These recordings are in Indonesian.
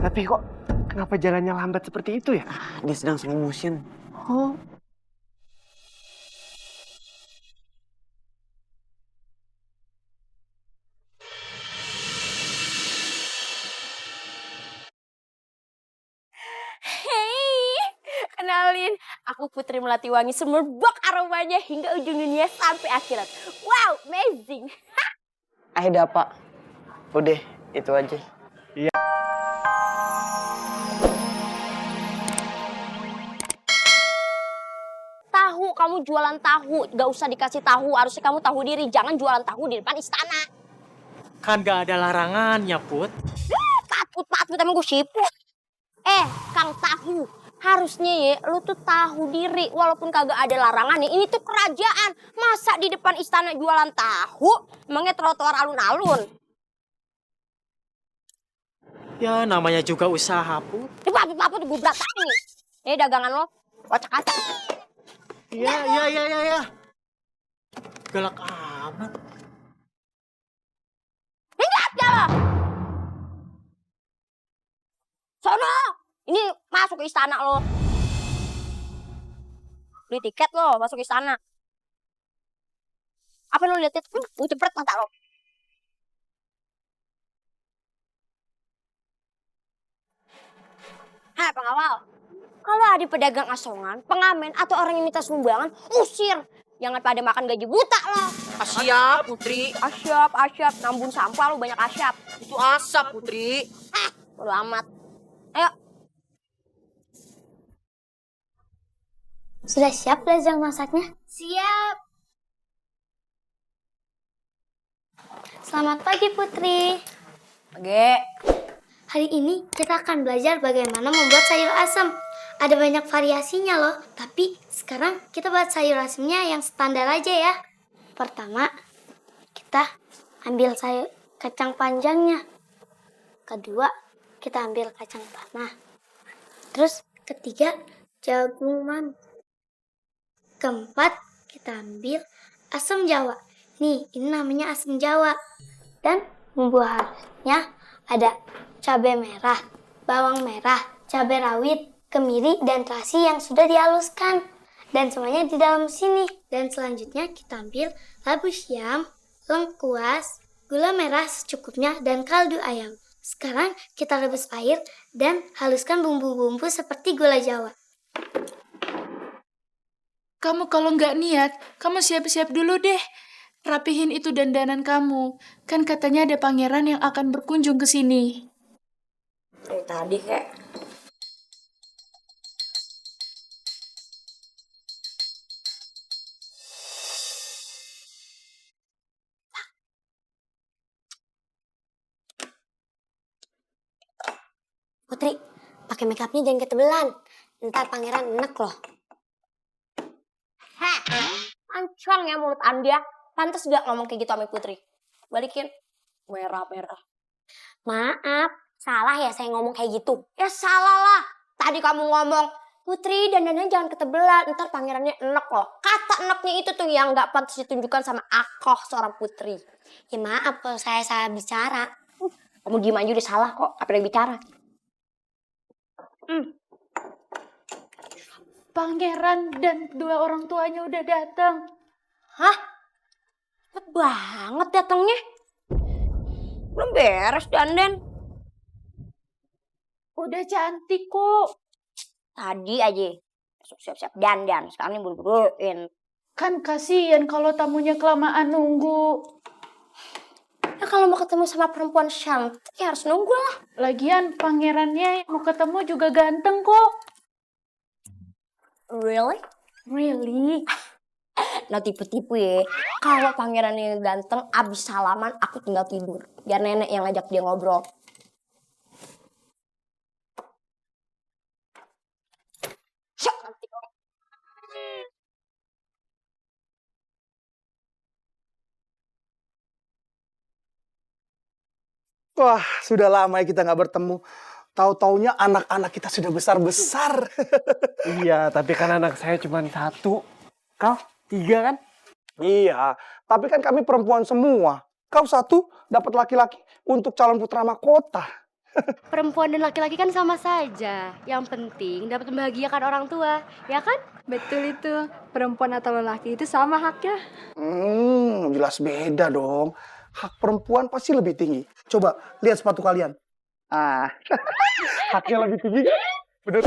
Tapi kok kenapa jalannya lambat seperti itu ya? Dia sedang slow motion. Oh. Hei, kenalin, aku Putri Melatiwangi, semerbak aromanya hingga ujung dunia sampai akhirat. Wow, amazing. Aida Pak. Udah, itu aja. Tahu, kamu jualan tahu, gak usah dikasih tahu. Harusnya kamu tahu diri, jangan jualan tahu di depan istana. Kan gak ada larangannya, Put. Patut, emang gue siput. Kang Tahu, harusnya ya lu tuh tahu diri walaupun kagak ada larangannya. Ini tuh kerajaan, masa di depan istana jualan tahu? Emangnya trotoar alun-alun? Ya namanya juga usaha, Put. Patut gue berat nih. Ini dagangan lo, kocak-kacak. Iya. Galak amat. Ingat ya lo? Sono, ini masuk ke istana lo. Beli tiket lo, masuk ke istana. Apa lo liatin? Gue cepet mata lo. Hai pengawal, kalau ada pedagang asongan, pengamen, atau orang yang minta sumbangan, usir. Jangan pada makan gaji buta lo. Asyap, Putri. Asyap, nambun sampah lo banyak asyap. Itu asap, Putri. Bodo amat. Ayo. Sudah siap belajar masaknya? Siap. Selamat pagi Putri. Oke. Hari ini kita akan belajar bagaimana membuat sayur asam. Ada banyak variasinya loh. Tapi sekarang kita buat sayur asamnya yang standar aja ya. Pertama, kita ambil sayur kacang panjangnya. Kedua, kita ambil kacang tanah. Terus ketiga, jagung man. Keempat, kita ambil asam jawa. Nih, ini namanya asam jawa. Dan bumbu halusnya ada cabai merah, bawang merah, cabai rawit, kemiri, dan terasi yang sudah dihaluskan. Dan semuanya di dalam sini. Dan selanjutnya kita ambil labu siam, lengkuas, gula merah secukupnya, dan kaldu ayam. Sekarang kita rebus air dan haluskan bumbu-bumbu seperti gula jawa. Kamu kalau nggak niat, kamu siap-siap dulu deh. Rapihin itu dandanan kamu. Kan katanya ada pangeran yang akan berkunjung ke sini. Tadi kek. Putri, pakai makeupnya jangan ketebelan. Ntar pangeran enek loh. Ancang ya mulut Anda. Pantas gak ngomong kayak gitu sama Putri? Balikin. Merah. Maaf, salah ya saya ngomong kayak gitu. Ya salah lah. Tadi kamu ngomong, Putri dandannya jangan ketebelan. Ntar pangerannya enek loh. Kata eneknya itu tuh yang gak pantas ditunjukkan sama aku seorang Putri. Ya maaf kalau saya salah bicara. Kamu diem aja udah salah kok. Apa yang bicara? Pangeran dan kedua orang tuanya udah datang. Hah? Cepet banget datangnya. Belum beres dandan. Udah cantik kok. Tadi aja. Siap-siap dandan. Sekarang ini buru-buruin. Kan kasihan kalau tamunya kelamaan nunggu. Ya kalau mau ketemu sama perempuan cantik ya harus nunggu lah. Lagian pangerannya mau ketemu juga ganteng kok. Really? Really? Nah tipu-tipu ya. Kalau pangerannya ganteng, abis salaman aku tinggal tidur. Biar nenek yang ngajak dia ngobrol. Syok, nanti kok. Wah, sudah lama ya kita nggak bertemu. Tahu-taunya anak-anak kita sudah besar-besar. Iya, tapi kan anak saya cuma 1. Kau 3 kan? Iya, tapi kan kami perempuan semua. Kau 1 dapat laki-laki untuk calon putra mahkota. Perempuan dan laki-laki kan sama saja. Yang penting dapat membahagiakan orang tua, ya kan? Betul itu. Perempuan atau lelaki itu sama haknya. Jelas beda dong. Hak perempuan pasti lebih tinggi. Coba lihat sepatu kalian. Haknya lebih tinggi kan? Bener?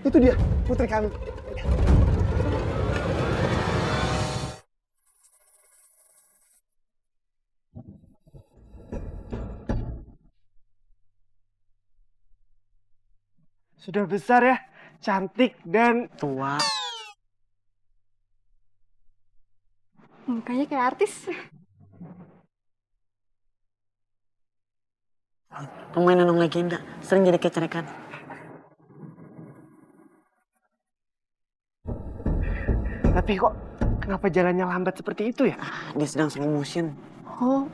Itu dia, putri kami. Sudah besar ya, cantik dan Tua. Mukanya kayak artis. Pemain Nenong Legenda. Sering jadi kecerekan. tapi kok kenapa jalannya lambat seperti itu ya? Dia sedang slow motion. Oh,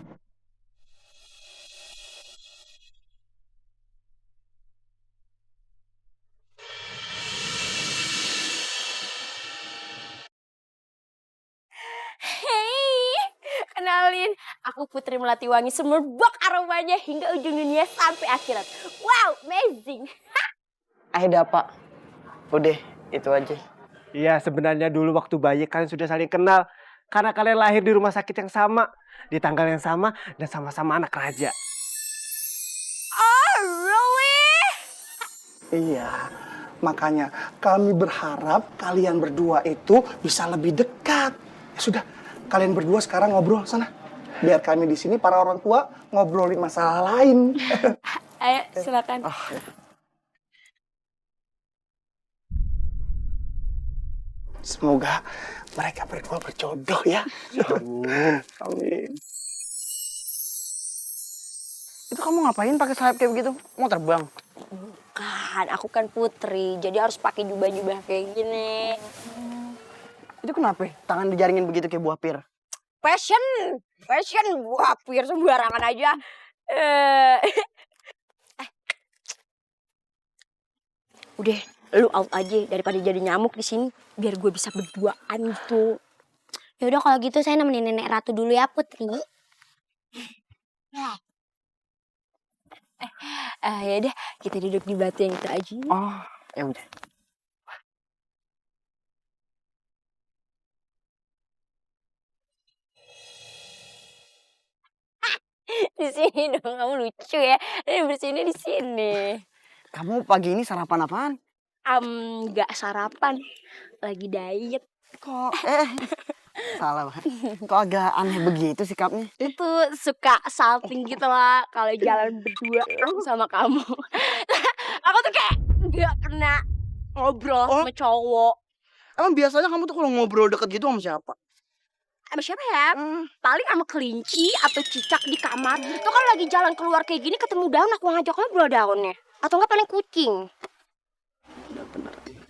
Hei, kenalin, aku Putri Melati Wangi, semerbak aromanya hingga ujung dunia sampai akhirat. Wow, amazing. Aida Pak. Udah, itu aja. iya sebenarnya dulu waktu bayi kalian sudah saling kenal. Karena kalian lahir di rumah sakit yang sama, di tanggal yang sama, dan sama-sama anak raja. Oh, really? Iya, makanya kami berharap kalian berdua itu bisa lebih dekat. Ya sudah, kalian berdua sekarang ngobrol sana. Biar kami di sini para orang tua ngobrolin masalah lain. Ayo, silakan. Semoga mereka berdua berjodoh ya. Amin. Amin. Itu kamu ngapain pakai sayap kayak begitu? Mau terbang? Kan, aku kan putri, jadi harus pakai jubah-jubah kayak gini. Itu kenapa? Tangan dijaringin begitu kayak buah pir. Fashion, buah pir sembarangan aja. Udah, lu out aja daripada jadi nyamuk di sini, biar gue bisa berduaan gitu. Ya udah kalau gitu saya nemenin Nenek Ratu dulu ya, Putri. Ya udah, kita duduk di batu yang itu aja. Oh, ya udah. Di sini dong, kamu lucu ya. Ini bersini di sini. Kamu pagi ini sarapan apaan? Nggak sarapan, lagi diet. Kok salah banget. Kok agak aneh begitu sikapnya? Itu suka salting gitu lah kalau jalan berdua sama kamu. Aku tuh kayak nggak pernah ngobrol sama cowok. Emang biasanya kamu tuh kalau ngobrol deket gitu sama siapa? Sama siapa ya? Paling sama kelinci atau cicak di kamar. Itu kan lagi jalan keluar kayak gini ketemu daun, aku ngajak ngobrol daunnya. Atau enggak paling kucing.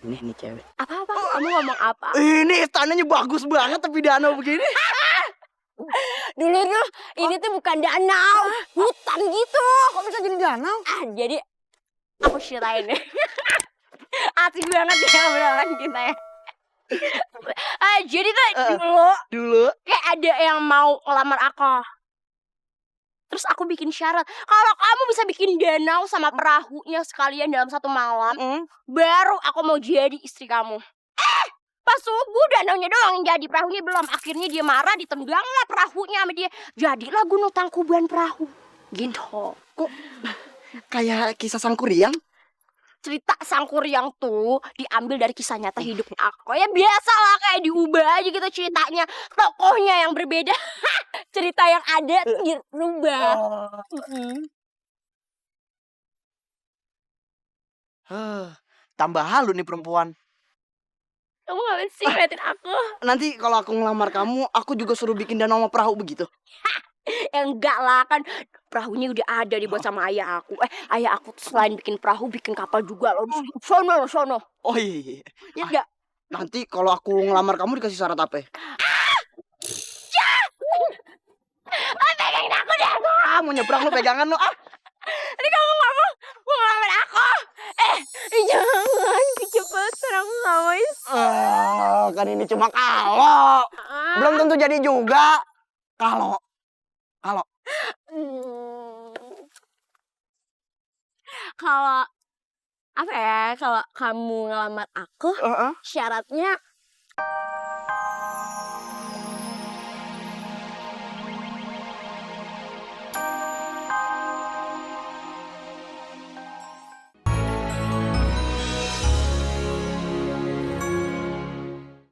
Nih cewek. Apa-apa? Kamu ngomong apa? Ini istananya bagus banget tapi danau begini. Dulu tuh ini tuh bukan danau, hutan gitu. Kok bisa jadi danau? Jadi aku ceritain deh. Asik banget ya obrolan kita ya. Jadi tuh Dulu. kayak ada yang mau ngelamar aku. Terus aku bikin syarat, kalau kamu bisa bikin danau sama perahunya sekalian dalam satu malam, baru aku mau jadi istri kamu. Pas subuh danaunya doang yang jadi, perahunya belum. Akhirnya dia marah, ditendanglah perahunya sama dia. Jadilah Gunung Tangkuban Perahu. Gitu. Kok kayak kisah Sang Kuryang? Cerita Sang Kuryang tuh diambil dari kisah nyata hidup aku. Ya biasalah kayak diubah aja gitu ceritanya. Tokohnya yang berbeda. Cerita yang ada tuh dirubah. Tambah halu nih perempuan. Kamu ngapain sih ngeliatin aku? Nanti kalau aku ngelamar kamu, aku juga suruh bikin danau sama perahu begitu. Enggak lah, kan perahunya udah ada dibuat sama ayah aku. Ayah aku tuh selain bikin perahu, bikin kapal juga loh. Sono. Oh iya. Ya enggak? Nanti kalau aku ngelamar kamu dikasih syarat apa? Pegangin aku deh. Mau nyebrang lu pegangan lu. Tadi kamu ngomong mau ngelamar aku. Jangan kecepatan, aku gak mau. Kan ini cuma kalau. Belum tentu jadi juga. Kalau Kalau Kalau apa ya? Kalau kamu ngelamar aku, syaratnya